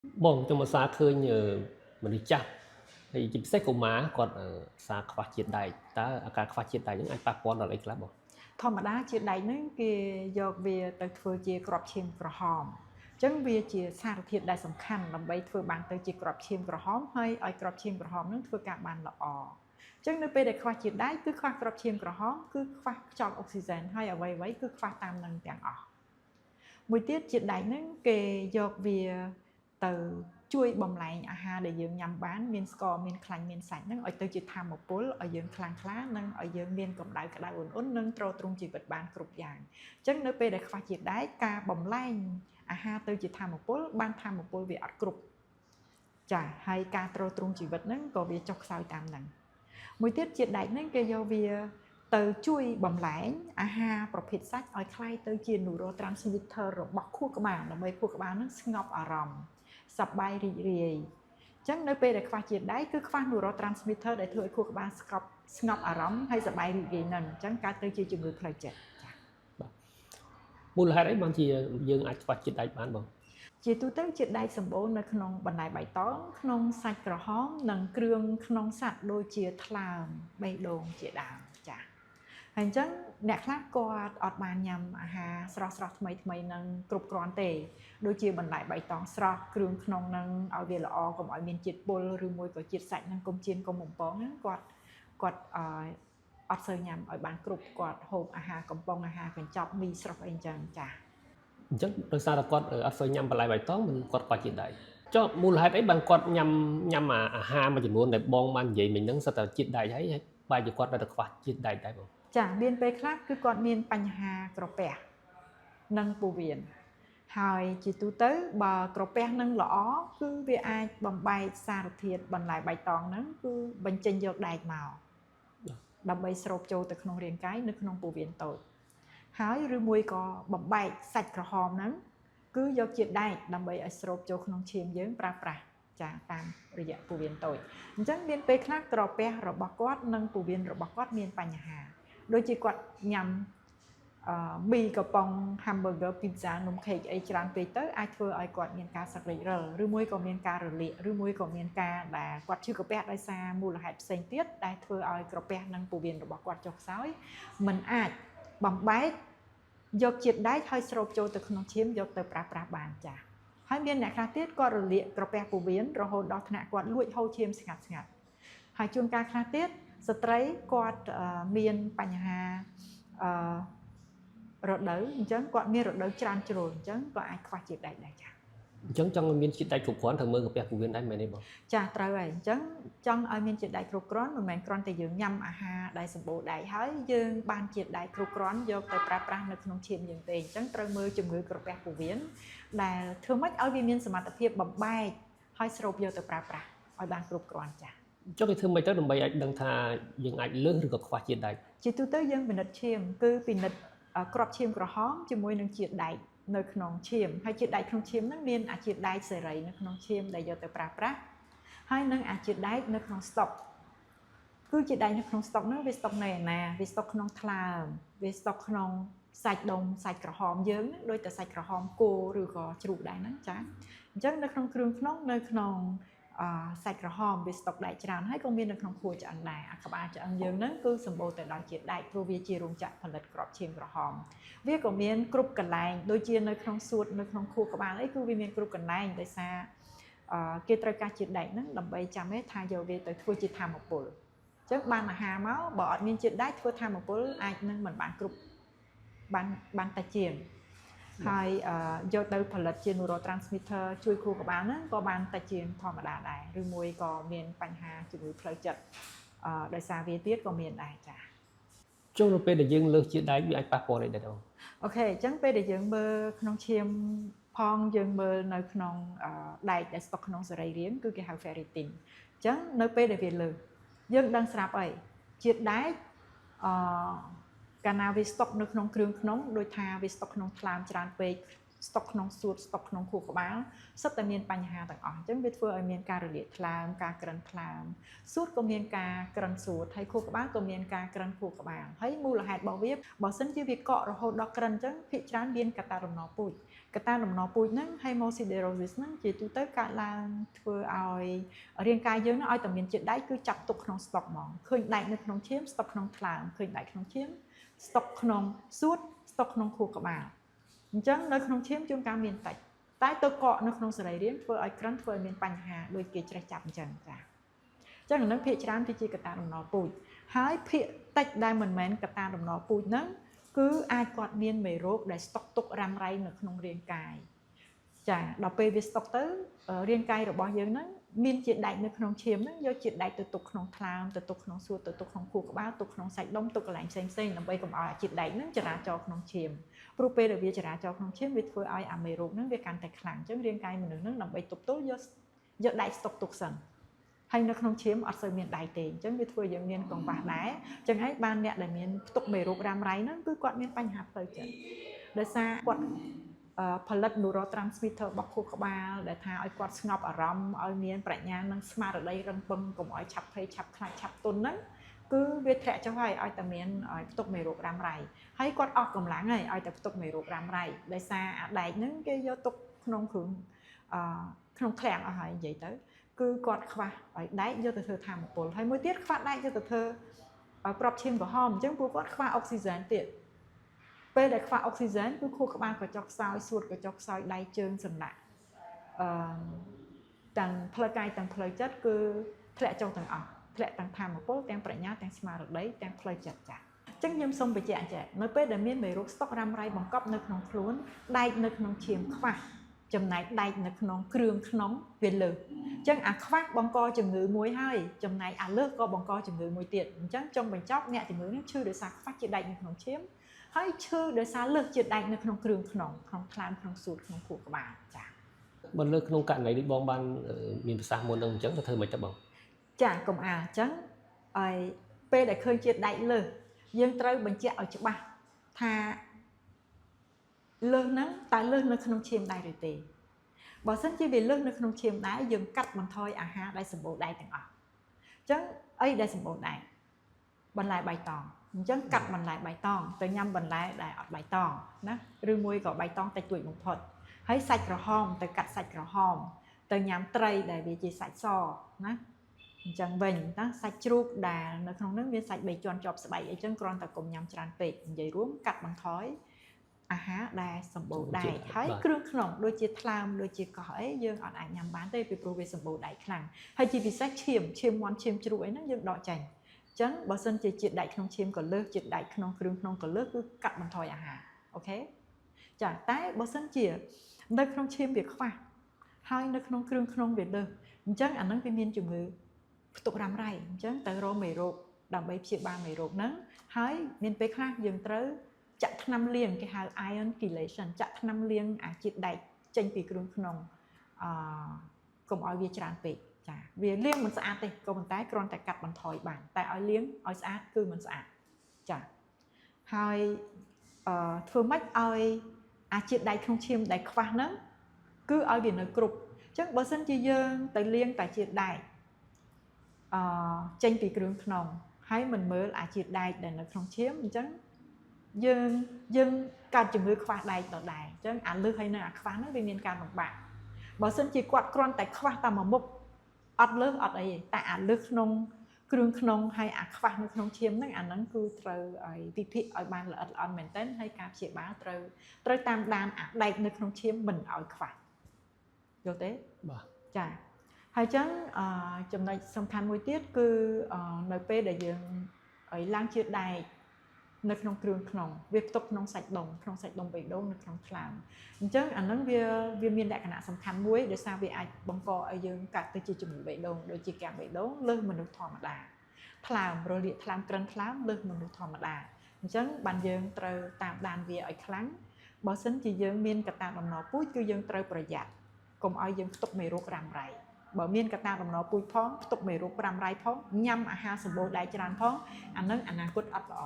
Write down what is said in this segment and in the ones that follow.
Bon, trong một xã khơi nhờ mình đi chắc thì chính sách của má còn ở xã khoa chiến đại ta cả khoa chiến đại những anh ta còn ở đây là bon ធម្មតាជាដែកហ្នឹងគេយកវាទៅធ្វើជាគ្រាប់ឈាមក្រហមអញ្ចឹងវាជាសារធាតុដែលសំខាន់ដើម្បីធ្វើបានទៅជាគ្រាប់ឈាមក្រហមហើយឲ្យគ្រាប់ឈាមក្រហមហ្នឹងធ្វើការបានល្អអញ្ចឹងនៅពេលដែលខ្វះជាតិដែកគឺខ្វះគ្រាប់ឈាមក្រហមគឺខ្វះខ្យល់អុកស៊ីហ្សែនហើយអ្វីៗគឺខ្វះតាមនឹងទាំងអស់មួយទៀតជាតិដែកហ្នឹងគេយកវាទៅជួយបំលែងអាហារដែលយើងញ៉ាំបានមានស្ករមានខ្លាញ់មានសាច់ហ្នឹងឲ្យទៅជាធម្មពលឲ្យយើងខ្លាំងក្លានិងឲ្យយើងមានកម្ដៅក្តៅអ៊ុនៗនិងទ្រទ្រង់ជីវិតបានគ្រប់យ៉ាងអញ្ចឹងនៅពេលដែលខ្វះជាតិដែកការបំលែងអាហារទៅជាធម្មពលបានធម្មពលវាអត់គ្រប់ចាហើយការទ្រទ្រង់ជីវិតហ្នឹងក៏វាចុះខ្សោយតាមហ្នឹងមួយទៀតជាតិដែកហ្នឹងគេយកវាទៅជួយបំលែងអាហារប្រភេទសាច់ឲ្យคล้ายទៅជា neurotransmitter របស់ខួរក្បាលដើម្បីខួរក្បាលហ្នឹងស្ងប់អារម្មណ៍សប្បាយរីករាយអញ្ចឹងនៅពេលដែលខ្វះជាតិដែកគឺខ្វះ neurotransmitter ដែលធ្វើឲ្យខួរក្បាលស្ងប់អារម្មណ៍ហើយសប្បាយរីករាយនឹងអញ្ចឹងកើតទៅជាជំងឺផ្លូវចិត្តចា៎មូលហេតុអីបានជាយើងអាចខ្វះជាតិដែកបានបងជាទូទៅជាតិដែកសម្បូរនៅក្នុងបន្លែបៃតងក្នុងសាច់ក្រហមនិងគ្រឿងក្នុងសត្វដូចជាថ្លើមបេះដូងជាដើមចា៎ហើយអញ្ចឹងអ្នកខ្លះគាត់អត់បានញ៉ាំអាហារស្រស់ៗថ្មីៗនឹងគ្រប់គ្រាន់ទេដូចជាបន្លែបៃតងស្រស់គ្រឿងក្នុងនឹងឲ្យវាល្អកុំឲ្យមានជាតិពុលឬមួយក៏ជាតិសាច់នឹងកុំជៀនកុំបំពងហ្នឹងគាត់អត់សូវញ៉ាំឲ្យបានគ្រប់គាត់ហូបអាហារកំប៉ុងអាហារកញ្ចប់មីស្រស់អីអញ្ចឹងចា៎អញ្ចឹងដោយសារតែគាត់អត់សូវញ៉ាំបន្លែបៃតងមិនគាត់ខ្វះជាតិដែកចុះមូលហេតុអីបានគាត់ញ៉ាំអាហារមួយចំនួនដែលបងបាននិយាយមិញហ្នឹងសិតតែជាតិដែកហើយបែរជាគាត់នៅតែខ្វះជាតិដែកដែរបងចាមានពេលខ្លះគឺគាត់មានបញ្ហាក្រពះនិងពោះវៀនហើយជាទូទៅបើក្រពះនឹងល្អគឺវាអាចបំបែកសារធាតុបន្លែបៃតងហ្នឹងគឺបញ្ចេញយកដែកមកដើម្បីស្រូបចូលទៅក្នុងរាងកាយនៅក្នុងពោះវៀនតូចហើយឬមួយក៏បំបែកសាច់ក្រហមហ្នឹងគឺយកជាតិដែកដើម្បីឲ្យស្រូបចូលក្នុងឈាមយើងប្រើប្រាស់ចាតាមរយៈពោះវៀនតូចអញ្ចឹងមានពេលខ្លះក្រពះរបស់គាត់និងពោះវៀនរបស់គាត់មានបញ្ហាដូចជាគាត់ញ៉ាំមីកំប៉ុង hamburger pizza នំខេកអីច្រើនពេកទៅអាចធ្វើឲ្យគាត់មានការសឹករិចរិលឬមួយក៏មានការរលាកឬមួយក៏មានការដែលគាត់ឈឺក្រពះដោយសារមូលហេតុផ្សេងទៀតដែលធ្វើឲ្យក្រពះនិងពោះវៀនរបស់គាត់ចុះខ្សោយមិនអាចបំបែកយកជាតិដែកហើយស្រូបចូលទៅក្នុងឈាមយកទៅប្រើប្រាស់បានចា៎ហើយមានអ្នកខ្លះទៀតគាត់រលាកក្រពះពោះវៀនរហូតដល់ថ្នាក់គាត់លួចហូរឈាមស្ងាត់ហើយជួនកាលខ្លះទៀតស្ត្រីគាត់មានបញ្ហារដូវអញ្ចឹងគាត់មានរដូវច្រើនជ្រុលអញ្ចឹងក៏អាចខ្វះជាតិដែកដែរចា៎អញ្ចឹងចង់ឲ្យមានជាតិដែកគ្រប់គ្រាន់ត្រូវមើលកាពះពោះវៀនដែរមែនទេបងចាត្រូវហើយអញ្ចឹងចង់ឲ្យមានជាតិដែកគ្រប់គ្រាន់មិនមែនគ្រាន់តែយើងញ៉ាំអាហារដែលសម្បូរដែកហើយយើងបានជាតិដែកគ្រប់គ្រាន់យកទៅប្រើប្រាស់នៅក្នុងឈាមយើងទេអញ្ចឹងត្រូវមើលជំងឺក្រពះពោះវៀនដែលធ្វើម៉េចឲ្យវាមានសមត្ថភាពបំបែកហើយស្រូបយកទៅប្រើប្រាស់ឲ្យបានគ្រប់គ្រាន់ចា៎ចុះគេធ្វើមិនទៅដើម្បីអាចដឹងថាយើងអាចលើសឬក៏ខ្វះជាតិដែកជាទូទៅយើងពិនិត្យឈាមគឺពិនិត្យគ្រាប់ឈាមក្រហមជាមួយនឹងជាតិដែកនៅក្នុងឈាមហើយជាតិដែកក្នុងឈាមហ្នឹងមានអាជាតិដែកសេរីនៅក្នុងឈាមដែលយកទៅប្រើប្រាស់ហើយនឹងអាជាតិដែកនៅក្នុងស្តុកគឺជាតិដែកនៅក្នុងស្តុកហ្នឹងវាស្តុកនៅឯណាវាស្តុកក្នុងថ្លើមវាស្តុកក្នុងសាច់ដុំសាច់ក្រហមយើងហ្នឹងដូចតែសាច់ក្រហមគោឬក៏ជ្រូកដែរហ្នឹងចាអញ្ចឹងនៅក្នុងគ្រឿងក្នុងនៅក្នុងសាច់ក្រហមវាស្តុកដែកច្រើនហើយក៏មាននៅក្នុងខួរឆ្អឹងដែរអាក្បាលឆ្អឹងយើងហ្នឹងគឺសម្បូរទៅដោយជាតិដែកព្រោះវាជារោងចក្រផលិតគ្រាប់ឈាមក្រហមវាក៏មានគ្រប់កន្លែងដូចជានៅក្នុងសួតនៅក្នុងខួរក្បាលអីគឺវាមានគ្រប់កន្លែងដោយសារគេត្រូវការជាតិដែកហ្នឹងដើម្បីចាំទេថាយកវាទៅធ្វើជាធម្មពលអញ្ចឹងបានអាហារមកបើអត់មានជាតិដែកធ្វើធម្មពលអាចនឹងមិនបានគ្រប់បានតែជាងហើយយកទៅផលិតជា neurotransmitter ជួយខួរក្បាលហ្នឹងក៏បានតែជាងធម្មតាដែរឬមួយក៏មានបញ្ហាជំងឺផ្លូវចិត្តដោយសារវាទៀតក៏មានដែរចា៎ចុះនៅពេលដែលយើងលើសជាតិដែកវាអាចប៉ះពាល់អីដែរបងអូខេអញ្ចឹងពេលដែលយើងមើលក្នុងឈាមផងយើងមើលនៅក្នុងដែកដែលស្តុកក្នុងសរីរាង្គគឺគេហៅ ferritin អញ្ចឹងនៅពេលដែលវាលើសយើងដឹងស្រាប់អីជាតិដែកកាលណាវាស្តុកនៅក្នុងគ្រឿងក្នុងដូចថាវាស្តុកក្នុងថ្លើមច្រើនពេកស្តុកក្នុងសួតស្តុកក្នុងខួរក្បាលសិតតែមានបញ្ហាទាំងអស់អញ្ចឹងវាធ្វើឲ្យមានការរលាកថ្លើមការក្រិនថ្លើមសួតក៏មានការក្រិនសួតហើយខួរក្បាលក៏មានការក្រិនខួរក្បាលហើយមូលហេតុរបស់វាបើសិនជាវាកករហូតដល់ក្រិនអញ្ចឹងភាគច្រើនមានកត្តារំណោពូជ កត្តាដំណពូជហ្នឹង hemosiderosis ហ្នឹងជាទូទៅកើតឡើងធ្វើឲ្យរាងកាយយើងហ្នឹងឲ្យតែមានជាតិដែកគឺចាត់ទុកក្នុងស្តុកហ្មងឃើញដែកនៅក្នុងឈាមស្តុកក្នុងថ្លើមឃើញដែកក្នុងឈាមស្តុកក្នុងសួតស្តុកក្នុងខួរក្បាលអញ្ចឹងនៅក្នុងឈាមជួនកាលមានតិចតែទៅកកនៅក្នុងសរីរាង្គធ្វើឲ្យក្រិនធ្វើឲ្យមានបញ្ហាដូចគេច្រេះចាប់អញ្ចឹងចា៎អញ្ចឹងអានឹងភាគច្រើនគឺជាកត្តាដំណពូជហើយភាគតិចដែលមិនមែនកត្តាដំណពូជហ្នឹងគឺអាចគាត់មានមេរោគដែលស្តុកទុករ៉ាំរ៉ៃនៅក្នុងរាងកាយចាដល់ពេលវាស្តុកទៅរាងកាយរបស់យើងហ្នឹងមានជាតិដែកនៅក្នុងឈាមហ្នឹងយកជាតិដែកទៅទុកក្នុងថ្លើមទៅទុកក្នុងសួតទៅទុកក្នុងខួរក្បាលទុកក្នុងសាច់ដុំទុកកន្លែងផ្សេងៗដើម្បីកុំឲ្យជាតិដែកហ្នឹងចរាចរក្នុងឈាមព្រោះពេលដែលវាចរាចរក្នុងឈាមវាធ្វើឲ្យអាមេរោគហ្នឹងវាកាន់តែខ្លាំងអញ្ចឹងរាងកាយមនុស្សហ្នឹងដើម្បីទប់ទល់យកដែកស្តុកទុកសិនហើយនៅក្នុងឈាមអត់សូវមានដែកទេអញ្ចឹងវាធ្វើយើងមានកង្វះដែរអញ្ចឹងហើយបានអ្នកដែលមានផ្ទុកមេរោគរ៉ាំរ៉ៃហ្នឹងគឺគាត់មានបញ្ហាផ្លូវចិត្តដោយសារគាត់ផលិត neurotransmitter របស់ខួរក្បាលដែលថាឲ្យគាត់ស្ងប់អារម្មណ៍ឲ្យមានប្រាជ្ញានិងស្មារតីរឹងប៉ឹងកុំឲ្យឆាប់ភ័យឆាប់ខ្លាចឆាប់ទន់ហ្នឹងគឺវាធ្លាក់ចុះហើយឲ្យតែមានផ្ទុកមេរោគរ៉ាំរ៉ៃហើយគាត់អស់កម្លាំងហើយឲ្យតែផ្ទុកមេរោគរ៉ាំរ៉ៃដោយសារអាដែកហ្នឹងគេយកទុកក្នុងគ្រឿងក្នុងឃ្លាំងអស់ហើយនិយាយទៅគឺគាត់ខ្វះឲ្យដែកយកទៅធ្វើធម្មពលហើយមួយទៀតខ្វះដែកយកទៅធ្វើក្របឈាមក្រហមអញ្ចឹងពួកគាត់ខ្វះអុកស៊ីហ្សែនទៀតពេលដែលខ្វះអុកស៊ីហ្សែនគឺខួរក្បាលក៏ចុកខ្សោយសួតក៏ចុកខ្សោយដៃជើងសន្លាក់ទាំងផ្លូវកាយទាំងផ្លូវចិត្តគឺធ្លាក់ចុះទាំងអស់ធ្លាក់ទាំងធម្មពលទាំងប្រាជ្ញាទាំងស្មារតីទាំងផ្លូវចិត្តចា៎អញ្ចឹងខ្ញុំសូមបញ្ជាក់ចេះនៅពេលដែលមានមេរោគស្តុករ៉ាំរ៉ៃបង្កប់នៅក្នុងខ្លួនដែកនៅក្នុងឈាមខ្វះចំណែកដែកនៅក្នុងគ្រឿងក្នុងវាលើសអញ្ចឹងអាខ្វះបង្កជំងឺមួយហើយចំណែកអាលើសក៏បង្កជំងឺមួយទៀតអញ្ចឹងចុងបញ្ចប់អ្នកជំងឺនេះឈឺដោយសារខ្វះជាតិដែកនៅក្នុងឈាមហើយឈឺដោយសារលើសជាតិដែកនៅក្នុងគ្រឿងក្នុងថ្លើមក្នុងសួតក្នុងខួរក្បាលចា៎បើលើក្នុងករណីនេះបងបានមានប្រសាសន៍មុននឹងអញ្ចឹងទៅធ្វើមិនទៅបងចាកុំអាអញ្ចឹងហើយពេលដែលឃើញជាតិដែកលើសយើងត្រូវបញ្ជាក់ឲ្យច្បាស់ថាលើសហ្នឹងតើលើសនៅក្នុងឈាមដែរឬទេបើសិនជាវាលើសនៅក្នុងឈាមដែរយើងកាត់បន្ថយអាហារដែលសម្បូរដែកទាំងអស់អញ្ចឹងអីដែលសម្បូរដែកបន្លែបៃតងអញ្ចឹងកាត់បន្លែបៃតងទៅញ៉ាំបន្លែដែលអត់បៃតងណាឬមួយក៏បៃតងតិចតួចបំផុតហើយសាច់ក្រហមទៅកាត់សាច់ក្រហមទៅញ៉ាំត្រីដែលវាជាសាច់សណាអញ្ចឹងវិញណាសាច់ជ្រូកដែលនៅក្នុងនោះមានសាច់3ជាន់ជាប់ស្បែកអីចឹងគ្រាន់តែកុំញ៉ាំច្រើនពេកនិយាយរួមកាត់បន្ថយអាហារដែលសម្បូរដែកហើយគ្រឿងក្នុងដូចជាថ្លើមដូចជាកោះអីយើងអត់អាចញ៉ាំបានទេពីព្រោះវាសម្បូរដែកខ្លាំងហើយជាពិសេសឈាមមាន់ឈាមជ្រូកអីហ្នឹងយើងដកចេញអញ្ចឹងបើសិនជាជាតិដែកក្នុងឈាមក៏លើសជាតិដែកក្នុងគ្រឿងក្នុងក៏លើសគឺកាត់បន្ថយអាហារអូខេចាតែបើសិនជានៅក្នុងឈាមវាខ្វះហើយនៅក្នុងគ្រឿងក្នុងវាលើសអញ្ចឹងអាហ្នឹងវាមានជំងឺផ្ទុករ៉ាំរ៉ៃអញ្ចឹងទៅរកមេរោគដើម្បីព្យាបាលមេរោគហ្នឹងហើយមានពេលខ្លះយើងត្រូវចាក់ថ្នាំលាងគេហៅ ion chelation ចាក់ថ្នាំលាងអាជាតិដែកចេញពីគ្រឿងក្នុងកុំឲ្យវាច្រើនពេកចាវាលាងមិនស្អាតទេក៏ប៉ុន្តែគ្រាន់តែកាត់បន្ថយបានតែឲ្យលាងឲ្យស្អាតគឺមិនស្អាតចាហើយធ្វើម៉េចឲ្យអាជាតិដែកក្នុងឈាមដែលខ្វះហ្នឹងគឺឲ្យវានៅគ្រប់អញ្ចឹងបើសិនជាយើងទៅលាងតែជាតិដែកចេញពីគ្រឿងក្នុងហើយមិនមើលអាជាតិដែកដែលនៅក្នុងឈាមអញ្ចឹងយើងកើតជំងឺខ្វះដែកដដែលអញ្ចឹងអាលើសហើយនៅអាខ្វះហ្នឹងវាមានការលំបាកបើសិនជាគាត់គ្រាន់តែខ្វះតែមួយមុខអត់លើសអត់អីទេតែអាលើសក្នុងគ្រឿងក្នុងហើយអាខ្វះនៅក្នុងឈាមហ្នឹងអាហ្នឹងគឺត្រូវឲ្យវិភាគឲ្យបានល្អិតល្អន់មែនទែនហើយការព្យាបាលត្រូវតាមដានអាដែកនៅក្នុងឈាមមិនឲ្យខ្វះយល់ទេបាទចាហើយអញ្ចឹងចំណុចសំខាន់មួយទៀតគឺនៅពេលដែលយើងឲ្យឡើងជាតិដែកនៅក្នុងគ្រឿងក្នុងវាផ្ទុកក្នុងសាច់ដុំបេះដូងនៅក្នុងថ្លើមអញ្ចឹងអានឹងវាមានលក្ខណៈសំខាន់មួយដោយសារវាអាចបង្កឲ្យយើងកាត់ទៅជាជំងឺបេះដូងដូចជាកាំងបេះដូងលើសមនុស្សធម្មតាថ្លើមរលាកថ្លើមក្រិនថ្លើមលើសមនុស្សធម្មតាអញ្ចឹងបានយើងត្រូវតាមដានវាឲ្យខ្លាំងបើសិនជាយើងមានកត្តាដំណពូជគឺយើងត្រូវប្រយ័ត្នកុំឲ្យយើងផ្ទុកមេរោគរ៉ាំរ៉ៃបើមានកត្តាដំណពូជផងផ្ទុកមេរោគរ៉ាំរ៉ៃផងញ៉ាំអាហារសម្បូរដែកច្រើនផងអានឹងអនាគតអត់ល្អ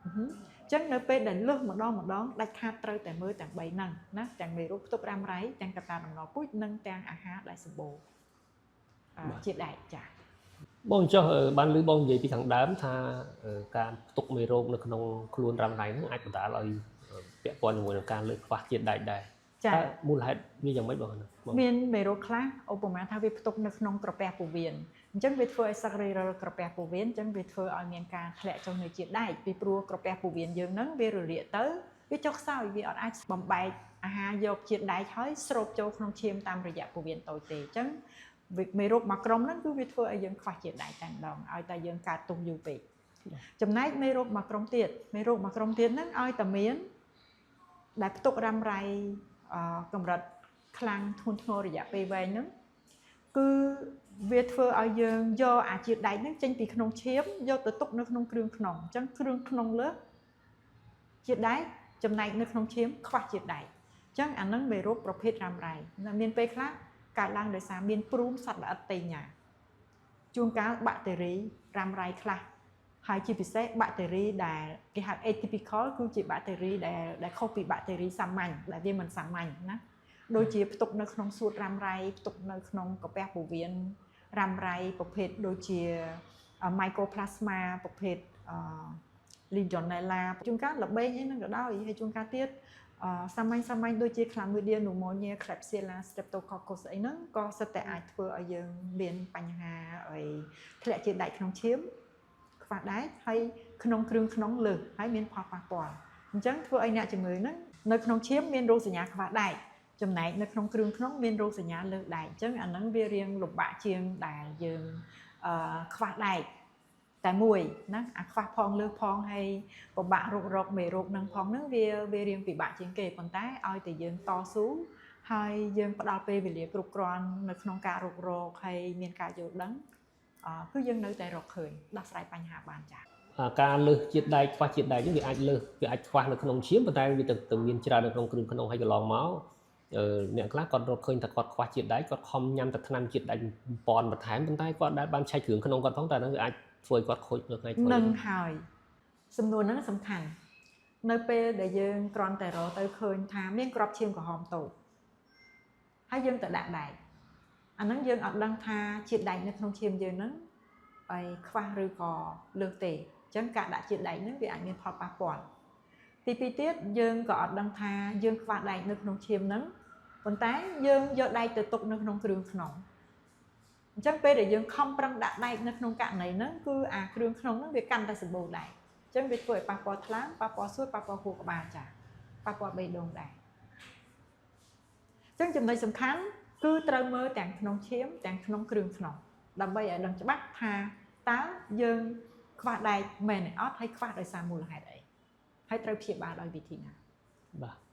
អញ្ចឹងនៅពេលដែលលើសម្ដងដាច់ខាតត្រូវតែមើលទាំង3ហ្នឹងណាទាំងមេរោគផ្ទុករ៉ាំរ៉ៃទាំងកត្តាដំណពូជនិងទាំងអាហារដែលសម្បូរជាតិដែកចា៎បងចុះបានឮបងនិយាយពីខាងដើមថាការផ្ទុកមេរោគនៅក្នុងខ្លួនរ៉ាំរ៉ៃហ្នឹងអាចបណ្ដាលឲ្យ ពាក់ព័ន្ធជាមួយនឹងការលើកខ្វះជាតិដែកដែរ ចា៎ តើមូលហេតុវាយ៉ាងម៉េចបង មានមេរោគខ្លះឧបមាថាវាផ្ទុកនៅក្នុងក្រពះពោះវៀនអញ្ចឹងវាធ្វើឲ្យសឹករីរិលក្រពះពោះវៀនអញ្ចឹងវាធ្វើឲ្យមានការធ្លាក់ចុះនៅជាតិដែកពីព្រោះក្រពះពោះវៀនយើងហ្នឹងវារលាកទៅវាចុះខ្សោយវាអត់អាចបំបែកអាហារយកជាតិដែកហើយស្រូបចូលក្នុងឈាមតាមរយៈពោះវៀនតូចទេអញ្ចឹងមេរោគមួយក្រុមហ្នឹងគឺវាធ្វើឲ្យយើងខ្វះជាតិដែកតែម្ដងឲ្យតែយើងកើតទុំយូរពេកចំណែកមេរោគមួយក្រុមទៀតហ្នឹងឲ្យតែមានដែលផ្ទុករ៉ាំរ៉ៃកម្រិតខ្លាំងធ្ងន់ធ្ងររយៈពេលវែងហ្នឹងគឺវាធ្វើឲ្យយើងយកអាជាតិដែកហ្នឹងចេញពីក្នុងឈាមយកទៅទុកនៅក្នុងគ្រឿងក្នុងអញ្ចឹងគ្រឿងក្នុងលើជាតិដែកចំណែកនៅក្នុងឈាមខ្វះជាតិដែកអញ្ចឹងអាហ្នឹងមេរោគប្រភេទរ៉ាំរ៉ៃមានពេលខ្លះកើតឡើងដោយសារមានព្រូនសត្វល្អិតតេញ៉ាជួនកាលបាក់តេរីរ៉ាំរ៉ៃខ្លះហើយជាពិសេសបាក់តេរីដែលគេហៅ atypical គឺជាបាក់តេរីដែលខុសពីបាក់តេរីសាមញ្ញដែលវាមិនសាមញ្ញណាដូចជាផ្ទុកនៅក្នុងសួតរ៉ាំរ៉ៃផ្ទុកនៅក្នុងក្រពះពោះវៀនរ៉ាំរ៉ៃប្រភេទដូចជា mycoplasma ប្រភេទLegionella ជួនកាលល្បែងអីហ្នឹងក៏ដោយហើយជួនកាលទៀតសាមញ្ញដូចជា Chlamydia pneumonia Klebsiella Streptococcus អីហ្នឹងក៏សិតតែអាចធ្វើឲ្យយើងមានបញ្ហាអីធ្លាក់ជាតិដែកក្នុងឈាមខ្វះដែកហើយក្នុងគ្រឿងក្នុងលើសហើយមានផលប៉ះពាល់អញ្ចឹងធ្វើឲ្យអ្នកជំងឺហ្នឹងនៅក្នុងឈាមមានរោគសញ្ញាខ្វះដែកចំណែកនៅក្នុងគ្រឿងក្នុងមានរោគសញ្ញាលើសដែកអញ្ចឹងអាហ្នឹងវារៀងលំបាកជាងដែលយើងខ្វះដែកតែមួយណាអាខ្វះផងលើសផងហើយពិបាករករកមេរោគនឹងផងហ្នឹងវារៀងពិបាកជាងគេប៉ុន្តែឲ្យតែយើងតស៊ូហើយយើងផ្ដល់ពេលវេលាគ្រប់គ្រាន់នៅក្នុងការរករកហើយមានការយល់ដឹងគឺយើងនៅតែរកឃើញដោះស្រាយបញ្ហាបានចា៎ការលើសជាតិដែកខ្វះជាតិដែកនេះវាអាចលើសវាអាចខ្វះនៅក្នុងឈាមប៉ុន្តែវាទៅមានច្រើននៅក្នុងគ្រឿងក្នុងហើយកន្លងមកអ្នកខ្លះគាត់រកឃើញថាគាត់ខ្វះជាតិដែកគាត់ខំញ៉ាំតែថ្នាំជាតិដែកប៉ុនបន្ថែមប៉ុន្តែគាត់ដែលបានឆែកគ្រឿងក្នុងគាត់ផងតែហ្នឹងវាអាចធ្វើឲ្យគាត់ខូចនៅថ្ងៃក្រោយនឹងហើយសំណួរហ្នឹងសំខាន់នៅពេលដែលយើងគ្រាន់តែរកទៅឃើញថាមានគ្រាប់ឈាមក្រហមតូចហើយយើងទៅដាក់ដែកអាហ្នឹងយើងអត់ដឹងថាជាតិដែកនៅក្នុងឈាមយើងហ្នឹងឲ្យខ្វះឬក៏លើសទេអញ្ចឹងការដាក់ជាតិដែកហ្នឹងវាអាចមានផលប៉ះពាល់ទីពីរទៀតយើងក៏អត់ដឹងថាយើងខ្វះដែកនៅក្នុងឈាមហ្នឹងប៉ុន្តែយើងយកដែកទៅទុកនៅក្នុងគ្រឿងក្នុងអញ្ចឹងពេលដែលយើងខំប្រឹងដាក់ដែកនៅក្នុងករណីហ្នឹងគឺអាគ្រឿងក្នុងហ្នឹងវាកាន់តែសម្បូរដែកអញ្ចឹងវាធ្វើឲ្យប៉ះពាល់ថ្លើមប៉ះពាល់សួតប៉ះពាល់ខួរក្បាលចាប៉ះពាល់បេះដូងដែរអញ្ចឹងចំណុចសំខាន់គឺត្រូវមើលទាំងក្នុងឈាមទាំងក្នុងគ្រឿងក្នុងដើម្បីឲ្យដឹងច្បាស់ថាតើយើងខ្វះដែកមែនទេអត់ហើយខ្វះដោយសារមូលហេតុអីហើយត្រូវព្យាបាលដោយវិធីណាបាទ